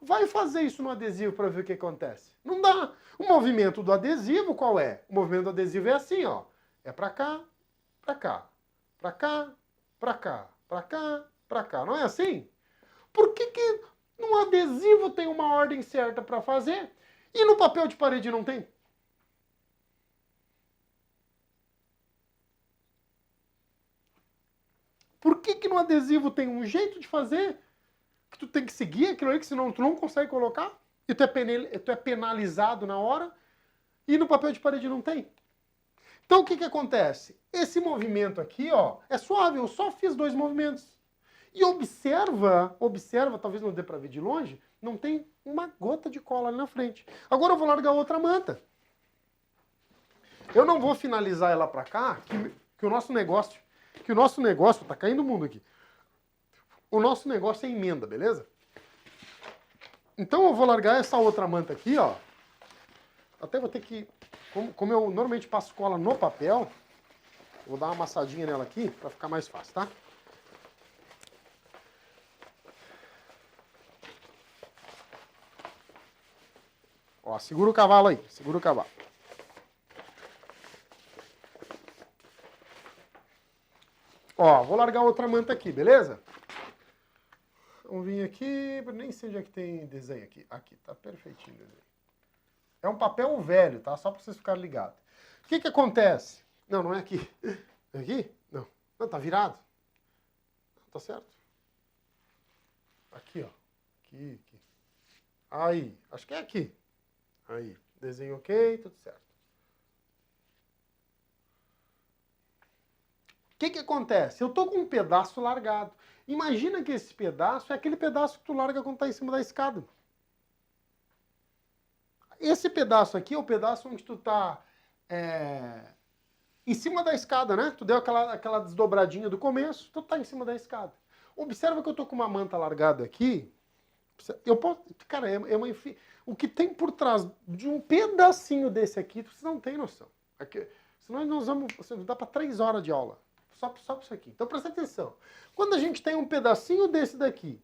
vai fazer isso no adesivo para ver o que acontece. Não dá. O movimento do adesivo qual é? O movimento do adesivo é assim, ó. É para cá, para cá, para cá, para cá, para cá, para cá. Não é assim? Por que no adesivo tem uma ordem certa para fazer e no papel de parede não tem? Por que no adesivo tem um jeito de fazer que tu tem que seguir aquilo aí, que senão tu não consegue colocar? E tu é penalizado na hora e no papel de parede não tem? Então o que acontece? Esse movimento aqui, ó, é suave, eu só fiz dois movimentos. E observa, talvez não dê para ver de longe, não tem uma gota de cola ali na frente. Agora eu vou largar outra manta. Eu não vou finalizar ela para cá, que o nosso negócio, tá caindo o mundo aqui. O nosso negócio é emenda, beleza? Então eu vou largar essa outra manta aqui, ó. Até vou ter que, como eu normalmente passo cola no papel, vou dar uma amassadinha nela aqui para ficar mais fácil, tá? Ó, segura o cavalo aí, segura o cavalo. Ó, vou largar outra manta aqui, beleza? Vamos vir aqui, nem sei onde é que tem desenho aqui. Aqui, tá perfeitinho o desenho. É um papel velho, tá? Só para vocês ficarem ligados. O que acontece? Não, não é aqui. É aqui? Não. Não, tá virado. Tá certo? Aqui, ó. Aqui. Aí, acho que é aqui. Aí, desenho ok, tudo certo. que acontece? Eu tô com um pedaço largado. Imagina que esse pedaço é aquele pedaço que tu larga quando tá em cima da escada. Esse pedaço aqui é o pedaço onde tu tá em cima da escada, né? Tu deu aquela desdobradinha do começo, tu tá em cima da escada. Observa que eu tô com uma manta largada aqui. Eu posso, cara, o que tem por trás de um pedacinho desse aqui, você não tem noção. Aqui, senão nós vamos, dá para 3 horas de aula. Só para isso aqui. Então presta atenção. Quando a gente tem um pedacinho desse daqui,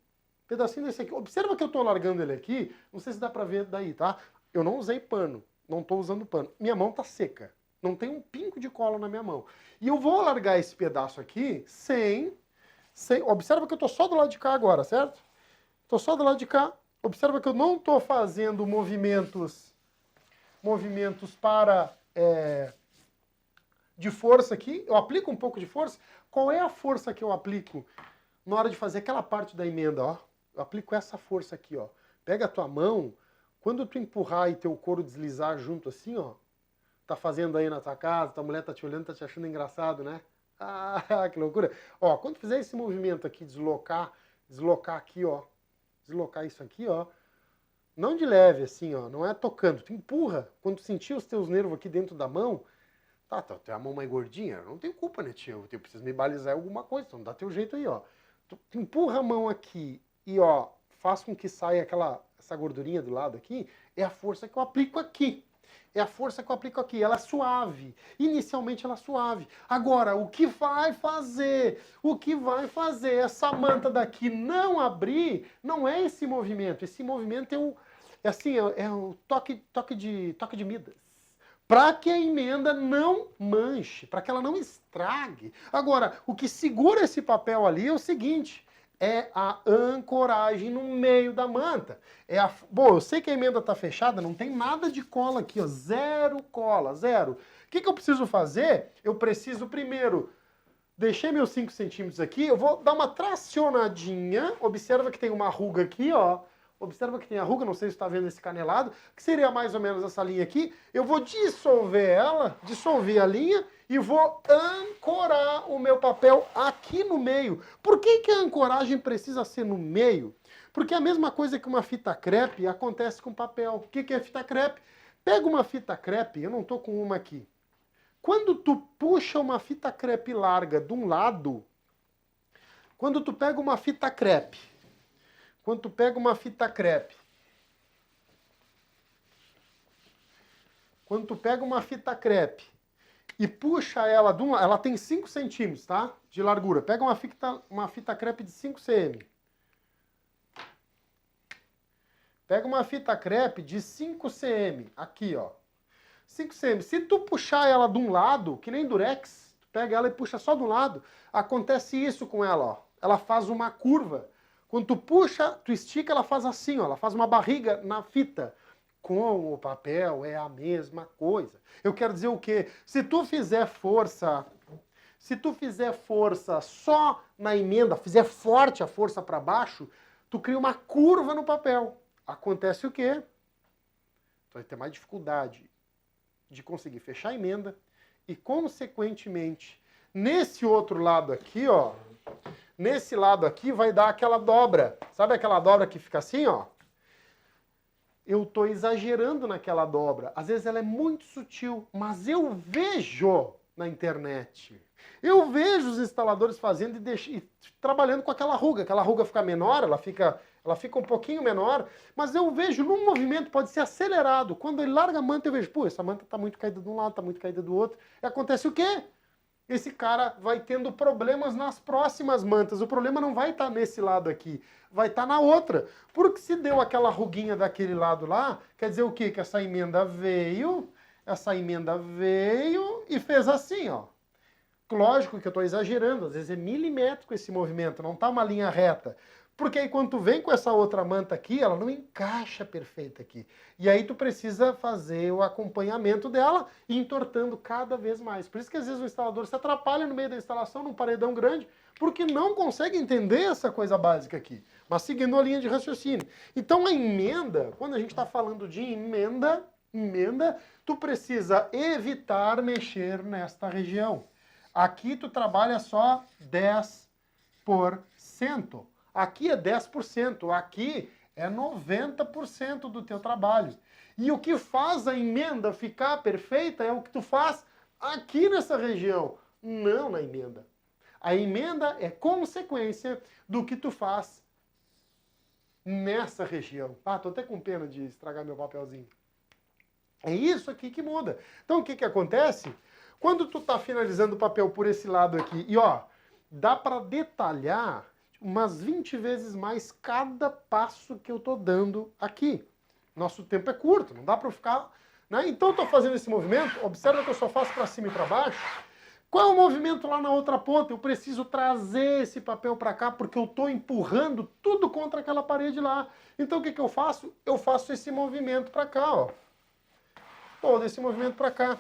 observa que eu tô largando ele aqui, não sei se dá para ver daí, tá? Eu não usei pano, não tô usando pano. Minha mão tá seca. Não tem um pingo de cola na minha mão. E eu vou largar esse pedaço aqui sem... Observa que eu tô só do lado de cá agora, certo? Tô só do lado de cá. Observa que eu não tô fazendo movimentos para... de força aqui. Eu aplico um pouco de força. Qual é a força que eu aplico na hora de fazer aquela parte da emenda, ó? Eu aplico essa força aqui, ó. Pega a tua mão, quando tu empurrar e teu couro deslizar junto assim, ó, tá fazendo aí na tua casa, tua mulher tá te olhando, tá te achando engraçado, né? Ah, que loucura. Ó, quando tu fizer esse movimento aqui, deslocar aqui, ó, deslocar isso aqui, ó, não de leve assim, ó, não é tocando, tu empurra. Quando tu sentir os teus nervos aqui dentro da mão, tá, tem a mão mais gordinha, eu não tenho culpa, né, tio? Eu preciso me balizar alguma coisa, então dá teu jeito aí, ó. Tu empurra a mão aqui e, ó, faz com que saia essa gordurinha do lado aqui, é a força que eu aplico aqui. É a força que eu aplico aqui, ela é suave. Inicialmente ela é suave. Agora, o que vai fazer essa manta daqui não abrir, não é esse movimento. Esse movimento é o toque de Midas. Para que a emenda não manche, para que ela não estrague. Agora, o que segura esse papel ali é o seguinte... é a ancoragem no meio da manta. Bom, eu sei que a emenda está fechada, não tem nada de cola aqui, ó, zero cola, zero. O que eu preciso fazer? Eu preciso primeiro, deixei meus 5 centímetros aqui, eu vou dar uma tracionadinha, observa que tem uma ruga aqui, ó. Observa que tem a ruga, não sei se está vendo esse canelado, que seria mais ou menos essa linha aqui. Eu vou dissolver a linha, e vou ancorar o meu papel aqui no meio. Por que a ancoragem precisa ser no meio? Porque a mesma coisa que uma fita crepe acontece com papel. O que é fita crepe? Pega uma fita crepe, eu não estou com uma aqui. Quando tu puxa uma fita crepe larga de um lado, quando tu pega uma fita crepe, e puxa ela, ela tem 5 centímetros, tá? De largura. Pega uma fita crepe de 5 cm. Pega uma fita crepe de 5 cm, aqui, ó. 5 cm. Se tu puxar ela de um lado, que nem durex, tu pega ela e puxa só de um lado, acontece isso com ela, ó. Ela faz uma curva. Quando tu puxa, tu estica, ela faz assim, ó. Ela faz uma barriga na fita. Com o papel é a mesma coisa. Eu quero dizer o quê? Se tu fizer força só na emenda, fizer forte a força para baixo, tu cria uma curva no papel. Acontece o quê? Tu vai ter mais dificuldade de conseguir fechar a emenda e, consequentemente, nesse outro lado aqui, ó, nesse lado aqui vai dar aquela dobra. Sabe aquela dobra que fica assim, ó? Eu estou exagerando naquela dobra. Às vezes ela é muito sutil, mas eu vejo na internet. Eu vejo os instaladores fazendo e trabalhando com aquela ruga fica menor, ela fica um pouquinho menor, mas eu vejo num movimento, pode ser acelerado. Quando ele larga a manta, eu vejo, pô, essa manta está muito caída de um lado, está muito caída do outro. E acontece o quê? Esse cara vai tendo problemas nas próximas mantas. O problema não vai estar nesse lado aqui, vai estar na outra. Porque se deu aquela ruguinha daquele lado lá, quer dizer o quê? Que essa emenda veio e fez assim, ó. Lógico que eu estou exagerando, às vezes é milimétrico esse movimento, não está uma linha reta. Porque aí quando tu vem com essa outra manta aqui, ela não encaixa perfeita aqui. E aí tu precisa fazer o acompanhamento dela, entortando cada vez mais. Por isso que às vezes o instalador se atrapalha no meio da instalação, num paredão grande, porque não consegue entender essa coisa básica aqui. Mas seguindo a linha de raciocínio. Então a emenda, quando a gente está falando de emenda, tu precisa evitar mexer nesta região. Aqui tu trabalha só 10%. Aqui é 10%. Aqui é 90% do teu trabalho. E o que faz a emenda ficar perfeita é o que tu faz aqui nessa região, não na emenda. A emenda é consequência do que tu faz nessa região. Ah, tô até com pena de estragar meu papelzinho. É isso aqui que muda. Então o que que acontece? Quando tu tá finalizando o papel por esse lado aqui, e ó, dá para detalhar umas 20 vezes mais cada passo que eu tô dando aqui. Nosso tempo é curto, não dá para ficar, né? Então eu tô fazendo esse movimento, observa que eu só faço para cima e para baixo. Qual é o movimento lá na outra ponta? Eu preciso trazer esse papel para cá porque eu estou empurrando tudo contra aquela parede lá. Então o que que eu faço? Eu faço esse movimento para cá, ó. Todo esse movimento para cá.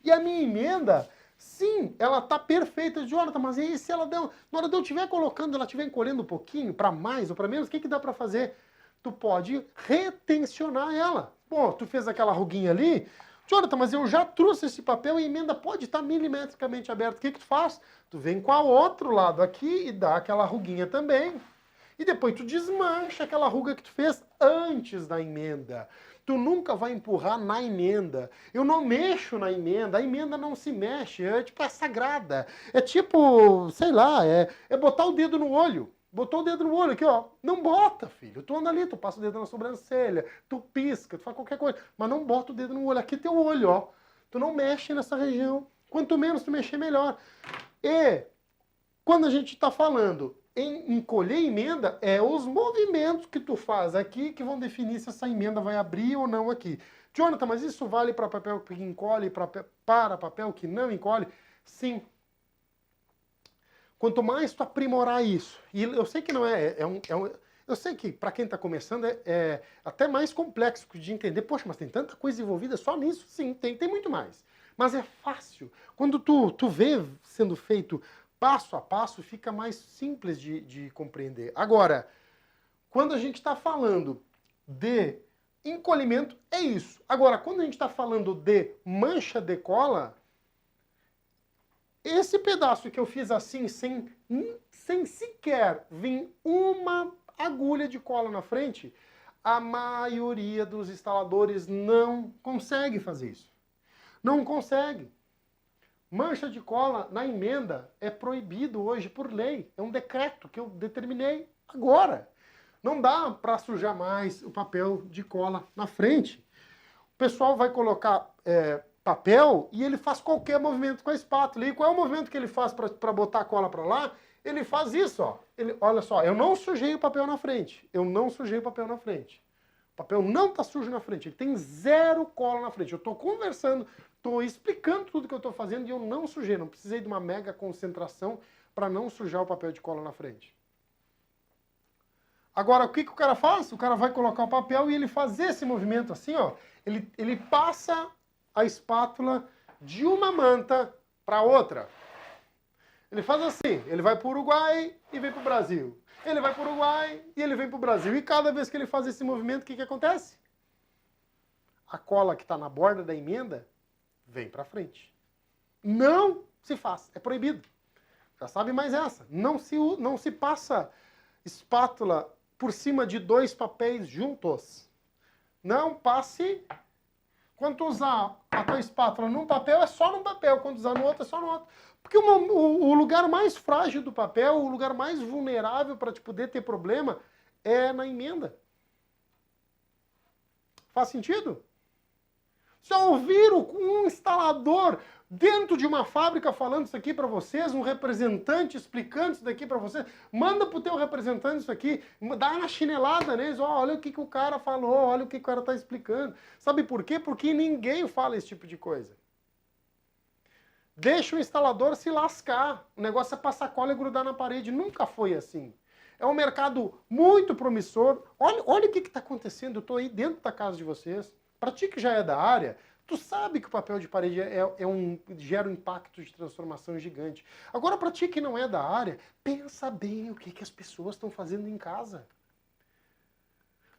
E a minha emenda, sim, ela tá perfeita, Jonathan, mas e aí se ela der, na hora de eu estiver colocando, ela estiver encolhendo um pouquinho, para mais ou para menos, o que que dá para fazer? Tu pode retensionar ela. Pô, tu fez aquela ruguinha ali, Jonathan, mas eu já trouxe esse papel e a emenda pode estar milimetricamente aberta. O que que tu faz? Tu vem com o outro lado aqui e dá aquela ruguinha também. E depois tu desmancha aquela ruga que tu fez antes da emenda. Tu nunca vai empurrar na emenda. Eu não mexo na emenda, a emenda não se mexe, é tipo, é sagrada. É tipo, sei lá, é botar o dedo no olho. Botou o dedo no olho aqui, ó. Não bota, filho. Tu anda ali, tu passa o dedo na sobrancelha, tu pisca, tu faz qualquer coisa. Mas não bota o dedo no olho. Aqui é teu olho, ó. Tu não mexe nessa região. Quanto menos tu mexer, melhor. E quando a gente está falando em encolher emenda, é os movimentos que tu faz aqui que vão definir se essa emenda vai abrir ou não aqui. Jonathan, mas isso vale para papel que encolhe, para papel que não encolhe? Sim. Quanto mais tu aprimorar isso, e eu sei que não eu sei que para quem está começando é até mais complexo de entender, poxa, mas tem tanta coisa envolvida só nisso? Sim, tem muito mais. Mas é fácil. Quando tu vê sendo feito passo a passo, fica mais simples de compreender. Agora, quando a gente está falando de encolhimento, é isso. Agora, quando a gente está falando de mancha de cola, esse pedaço que eu fiz assim, sem sequer vir uma agulha de cola na frente, a maioria dos instaladores não consegue fazer isso. Não consegue. Mancha de cola na emenda é proibido hoje por lei. É um decreto que eu determinei agora. Não dá para sujar mais o papel de cola na frente. O pessoal vai colocar papel e ele faz qualquer movimento com a espátula. E qual é o movimento que ele faz para botar a cola para lá? Ele faz isso, ó. Olha só, eu não sujei o papel na frente. Eu não sujei o papel na frente. O papel não está sujo na frente. Ele tem zero cola na frente. Eu estou conversando, estou explicando tudo que eu estou fazendo e eu não sujei. Não precisei de uma mega concentração para não sujar o papel de cola na frente. Agora, o que o cara faz? O cara vai colocar o papel e ele faz esse movimento assim, ó. Ele passa a espátula de uma manta para outra. Ele faz assim, ele vai para o Uruguai e vem para o Brasil. Ele vai para o Uruguai e ele vem para o Brasil. E cada vez que ele faz esse movimento, o que acontece? A cola que está na borda da emenda vem para frente. Não se faz, é proibido. Já sabe mais essa. Não se passa espátula por cima de dois papéis juntos. Não passe. Quando tu usar a tua espátula num papel, é só num papel. Quando usar no outro, é só no outro. Porque o lugar mais frágil do papel, o lugar mais vulnerável para te poder ter problema, é na emenda. Faz sentido? Se ouviram um instalador dentro de uma fábrica falando isso aqui para vocês, um representante explicando isso daqui para vocês, manda pro teu representante isso aqui, dá uma chinelada neles, ó, olha o que o cara falou, olha o que o cara está explicando. Sabe por quê? Porque ninguém fala esse tipo de coisa. Deixa o instalador se lascar. O negócio é passar cola e grudar na parede. Nunca foi assim. É um mercado muito promissor. Olha o que está acontecendo. Eu estou aí dentro da casa de vocês. Para ti que já é da área, tu sabe que o papel de parede gera um impacto de transformação gigante. Agora, para ti que não é da área, pensa bem o que as pessoas estão fazendo em casa.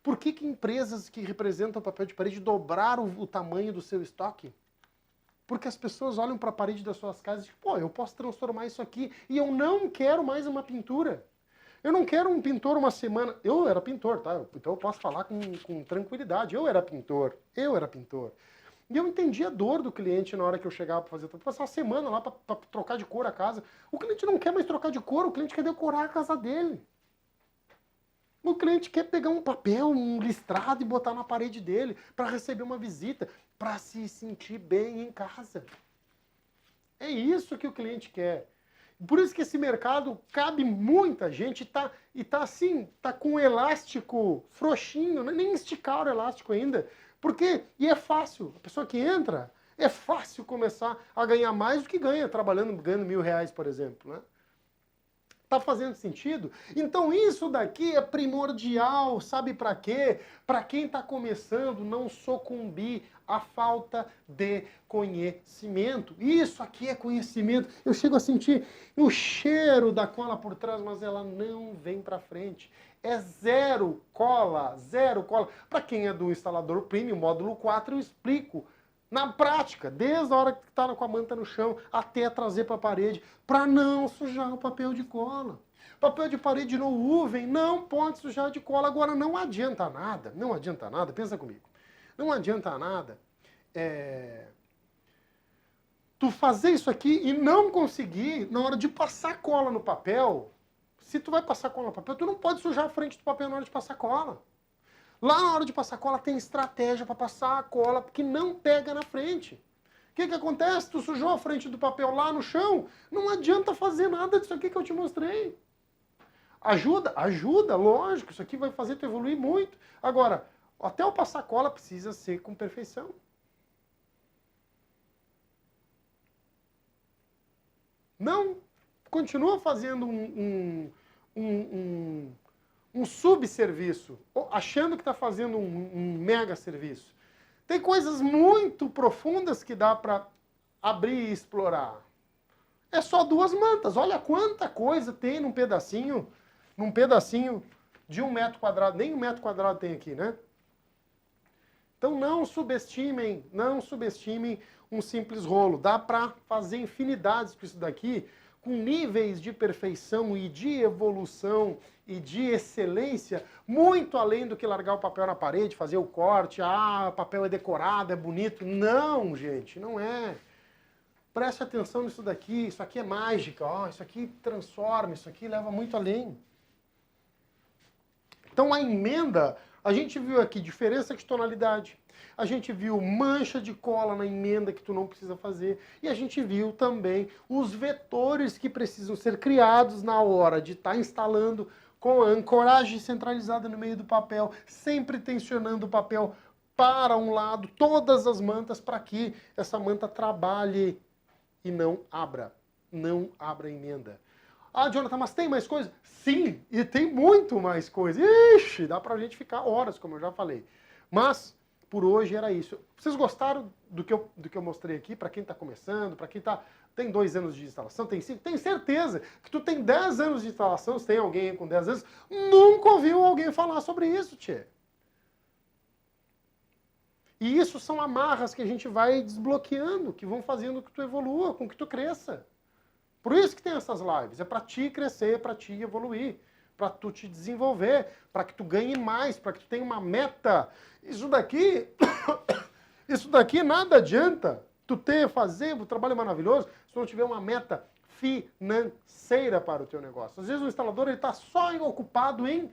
Por que empresas que representam papel de parede dobraram o tamanho do seu estoque? Porque as pessoas olham para a parede das suas casas e dizem, pô, eu posso transformar isso aqui e eu não quero mais uma pintura. Eu não quero um pintor uma semana. Eu era pintor, tá? Então eu posso falar com tranquilidade. Eu era pintor. E eu entendi a dor do cliente na hora que eu chegava para fazer. Passar uma semana lá para trocar de cor a casa. O cliente não quer mais trocar de cor, o cliente quer decorar a casa dele. O cliente quer pegar um papel, um listrado e botar na parede dele para receber uma visita, para se sentir bem em casa. É isso que o cliente quer. Por isso que esse mercado cabe muita gente e tá assim, tá com um elástico frouxinho, nem esticar o elástico ainda. Porque, e é fácil, a pessoa que entra, é fácil começar a ganhar mais do que ganha, ganhando R$1.000, por exemplo, né? Tá fazendo sentido? Então isso daqui é primordial, sabe para quê? Para quem está começando não sucumbir à falta de conhecimento. Isso aqui é conhecimento. Eu chego a sentir o cheiro da cola por trás, mas ela não vem para frente. É zero cola, zero cola. Para quem é do instalador premium, módulo 4, eu explico. Na prática, desde a hora que está com a manta no chão até trazer para a parede, para não sujar o papel de cola. Papel de parede no UVEN não pode sujar de cola. Agora, não adianta nada, pensa comigo. Não adianta nada tu fazer isso aqui e não conseguir, na hora de passar cola no papel, se tu vai passar cola no papel, tu não pode sujar a frente do papel na hora de passar cola. Lá na hora de passar cola tem estratégia para passar a cola que não pega na frente. O que acontece? Tu sujou a frente do papel lá no chão, não adianta fazer nada disso aqui que eu te mostrei. Ajuda? Ajuda, lógico, isso aqui vai fazer tu evoluir muito. Agora, até o passar cola precisa ser com perfeição. Não, continua fazendo um subserviço, achando que está fazendo um mega serviço. Tem coisas muito profundas que dá para abrir e explorar. É só 2 mantas. Olha quanta coisa tem num pedacinho de 1 metro quadrado. Nem 1 metro quadrado tem aqui, né? Então não subestimem um simples rolo. Dá para fazer infinidades com isso daqui, com níveis de perfeição e de evolução e de excelência, muito além do que largar o papel na parede, fazer o corte, o papel é decorado, é bonito. Não, gente, não é. Preste atenção nisso daqui, isso aqui é mágica, isso aqui transforma, isso aqui leva muito além. Então a emenda, a gente viu aqui diferença de tonalidade, a gente viu mancha de cola na emenda que tu não precisa fazer, e a gente viu também os vetores que precisam ser criados na hora de estar instalando com a ancoragem centralizada no meio do papel, sempre tensionando o papel para um lado, todas as mantas, para que essa manta trabalhe e não abra a emenda. Ah, Jonathan, mas tem mais coisa? Sim, e tem muito mais coisa. Ixi, dá pra gente ficar horas, como eu já falei. Mas, por hoje era isso. Vocês gostaram do que eu mostrei aqui? Para quem está começando, para quem tem 2 anos de instalação, tem 5, tem certeza que tu tem 10 anos de instalação, se tem alguém com 10 anos, nunca ouviu alguém falar sobre isso, tchê. E isso são amarras que a gente vai desbloqueando, que vão fazendo que tu evolua, com que tu cresça. Por isso que tem essas lives, é para ti crescer, para ti evoluir, para tu te desenvolver, para que tu ganhe mais, para que tu tenha uma meta. Isso daqui nada adianta tu fazer o trabalho maravilhoso se tu não tiver uma meta financeira para o teu negócio. Às vezes o instalador está só ocupado em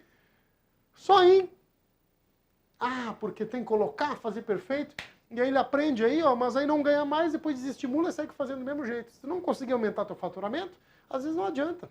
porque tem que colocar, fazer perfeito, e aí ele aprende aí, mas aí não ganha mais, depois desestimula e segue fazendo do mesmo jeito. Se tu não conseguir aumentar teu faturamento, às vezes não adianta.